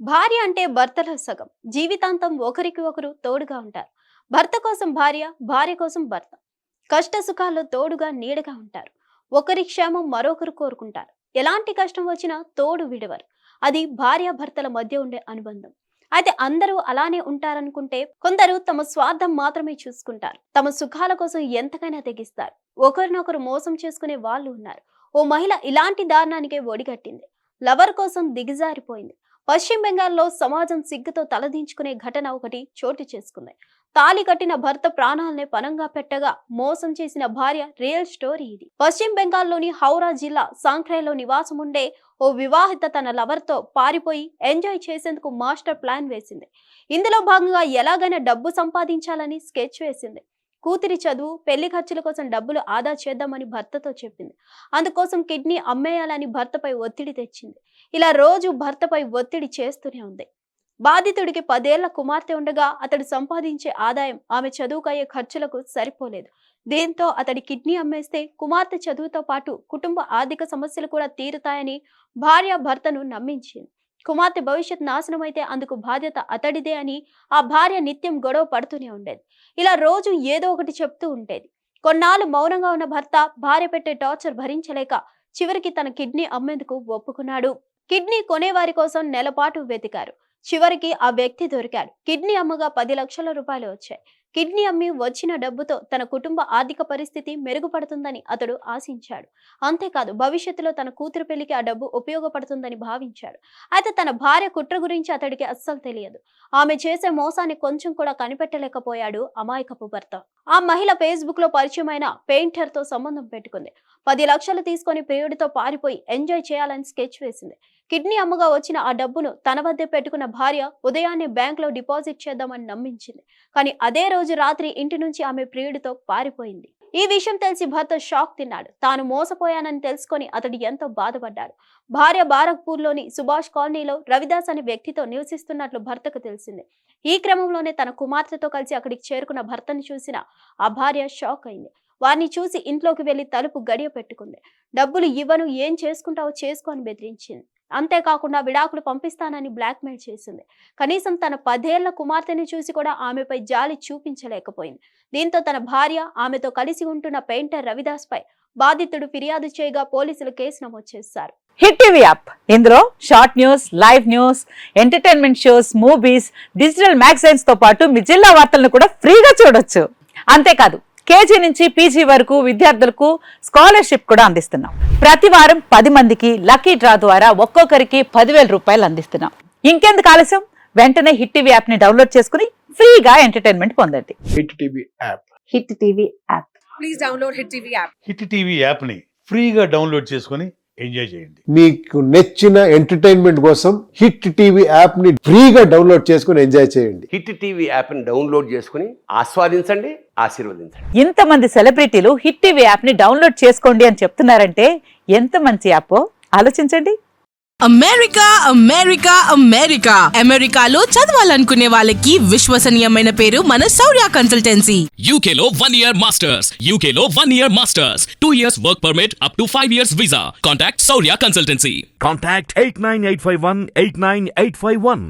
భార్య అంటే భర్తలో సగం. జీవితాంతం ఒకరికి ఒకరు తోడుగా ఉంటారు. భర్త కోసం భార్య, భార్య కోసం భర్త. కష్ట సుఖాల్లో తోడుగా నీడగా ఉంటారు. ఒకరి క్షేమం మరొకరు కోరుకుంటారు. ఎలాంటి కష్టం వచ్చినా తోడు విడవరు. అది భార్య భర్తల మధ్య ఉండే అనుబంధం. అయితే అందరూ అలానే ఉంటారనుకుంటే కొందరు తమ స్వార్థం మాత్రమే చూసుకుంటారు. తమ సుఖాల కోసం ఎంతకైనా తెగిస్తారు. ఒకరినొకరు మోసం చేసుకునే వాళ్ళు ఉన్నారు. ఓ మహిళ ఇలాంటి దారుణానికే ఒడిగట్టింది. లవర్ కోసం దిగజారిపోయింది. పశ్చిమ బెంగాల్లో సమాజం సిగ్గుతో తలదించుకునే ఘటన ఒకటి చోటు చేసుకుంది. తాళి కట్టిన భర్త ప్రాణాలనే పనంగా పెట్టగా మోసం చేసిన భార్య రియల్ స్టోరీ ఇది. పశ్చిమ బెంగాల్లోని హౌరా జిల్లా సాంఖ్రేలో నివాసం ఉండే ఓ వివాహిత తన లవర్ తో పారిపోయి ఎంజాయ్ చేసేందుకు మాస్టర్ ప్లాన్ వేసింది. ఇందులో భాగంగా ఎలాగైనా డబ్బు సంపాదించాలని స్కెచ్ వేసింది. కూతురి చదువు, పెళ్లి ఖర్చుల కోసం డబ్బులు ఆదా చేద్దామని భర్తతో చెప్పింది. అందుకోసం కిడ్నీ అమ్మేయాలని భర్తపై ఒత్తిడి తెచ్చింది. ఇలా రోజు భర్తపై ఒత్తిడి చేస్తూనే ఉంది. బాధితుడికి 10 ఏళ్ల కుమార్తె ఉండగా అతడు సంపాదించే ఆదాయం ఆమె చదువుకయ్యే ఖర్చులకు సరిపోలేదు. దీంతో అతడి కిడ్నీ అమ్మేస్తే కుమార్తె చదువుతో పాటు కుటుంబ ఆర్థిక సమస్యలు కూడా తీరుతాయని భార్య భర్తను నమ్మించింది. కుమార్తె భవిష్యత్ నాశనమైతే అందుకు బాధ్యత అతడిదే అని ఆ భార్య నిత్యం గొడవ పడుతూనే ఉండేది. ఇలా రోజు ఏదో ఒకటి చెప్తూ ఉండేది. కొన్నాళ్ళు మౌనంగా ఉన్న భర్త భార్య పెట్టే టార్చర్ భరించలేక చివరికి తన కిడ్నీ అమ్మేందుకు ఒప్పుకున్నాడు. కిడ్నీ కొనేవారి కోసం నెలపాటు వెతికారు. చివరికి ఆ వ్యక్తి దొరికాడు. కిడ్నీ అమ్మగా 10 లక్షల రూపాయలు వచ్చాయి. కిడ్నీ అమ్మి వచ్చిన డబ్బుతో తన కుటుంబ ఆర్థిక పరిస్థితి మెరుగుపడుతుందని అతడు ఆశించాడు. అంతేకాదు భవిష్యత్తులో తన కూతురు పెళ్లికి ఆ డబ్బు ఉపయోగపడుతుందని భావించాడు. అయితే తన భార్య కుట్ర గురించి అతడికి అస్సలు తెలియదు. ఆమె చేసే మోసాన్ని కొంచెం కూడా కనిపెట్టలేకపోయాడు అమాయకపు భర్త. ఆ మహిళ ఫేస్బుక్ లో పరిచయమైన పెయింటర్ తో సంబంధం పెట్టుకుంది. 10 లక్షలు తీసుకొని ప్రియుడితో పారిపోయి ఎంజాయ్ చేయాలని స్కెచ్ వేసింది. కిడ్నీ అమ్మగా వచ్చిన ఆ డబ్బును తన వద్దే పెట్టుకున్న భార్య ఉదయాన్నే బ్యాంకులో డిపాజిట్ చేద్దామని నమ్మించింది. కానీ అదే రోజు రాత్రి ఇంటి నుంచి ఆమె ప్రియుడితో పారిపోయింది. ఈ విషయం తెలిసి భర్త షాక్ తిన్నాడు. తాను మోసపోయానని తెలుసుకొని అతడు ఎంతో బాధపడ్డాడు. భార్య బారక్పూర్లోని సుభాష్ కాలనీలో రవిదాస్ అనే వ్యక్తితో నివసిస్తున్నట్లు భర్తకు తెలిసింది. ఈ క్రమంలోనే తన కుమార్తెతో కలిసి అక్కడికి చేరుకున్న భర్తను చూసిన ఆ భార్య షాక్ అయింది. వారిని చూసి ఇంట్లోకి వెళ్లి తలుపు గడియ పెట్టుకుంది. డబ్బులు ఇవ్వను, ఏం చేసుకుంటావో చేసుకో అని బెదిరించింది. అంతేకాకుండా విడాకులు పంపిస్తానని బ్లాక్మెయిల్ చేసింది. కనీసం తన 10 ఏళ్ల కుమార్తెని చూసి కూడా ఆమెపై జాలి చూపించలేకపోయింది. దీంతో తన భార్య, ఆమెతో కలిసి ఉంటున్న పెయింటర్ రవిదాస్ పై బాధితుడు ఫిర్యాదు చేయగా పోలీసులు కేసు నమోదు చేశారు. హిట్ టీవీ యాప్ ఇందులో short news, live news, entertainment shows, movies, digital magazines తో పాటు మీ జిల్లా వార్తలను కూడా ఫ్రీగా చూడొచ్చు. అంతేకాదు కేజీ నుంచి పీజీ వరకు విద్యార్థులకు స్కాలర్షిప్ కూడా అందిస్తున్నాం. ప్రతి వారం 10 మందికి లక్కీ డ్రా ద్వారా ఒక్కొక్కరికి 10,000 రూపాయలు అందిస్తున్నాం. ఇంకెందుకు ఆలస్యం, వెంటనే హిట్ టీవీ యాప్ ని డౌన్లోడ్ చేసుకుని ఫ్రీగా ఎంటర్టైన్మెంట్ పొందండి. Hit TV app. Hit TV app. Please download hit TV app. Hit TV app ని ఫ్రీగా డౌన్లోడ్ చేసుకుని ఎంజాయ్ చేయండి. మీకు నచ్చిన ఎంటర్టైన్మెంట్ కోసం హిట్ టీవీ యాప్ ని ఫ్రీగా డౌన్లోడ్ చేసుకుని ఎంజాయ్ చేయండి. హిట్ టీవీ యాప్ ని డౌన్లోడ్ చేసుకుని ఆస్వాదించండి, ఆశీర్వదించండి. ఇంతమంది సెలబ్రిటీలు హిట్ టీవీ యాప్ ని డౌన్లోడ్ చేసుకోండి అని చెప్తున్నారంటే ఎంత మంచి యాప్ ఆలోచించండి. అమెరికా అమెరికా అమెరికా అమెరికాలో చదవాలనుకునే వాళ్ళకి విశ్వసనీయమైన పేరు మన శౌర్య కన్సల్టెన్సీ. UK లో 1 year masters. UK లో 1 year masters. 2 years work permit up to 5 years visa. Contact Saurya Consultancy. Contact 89851 89851.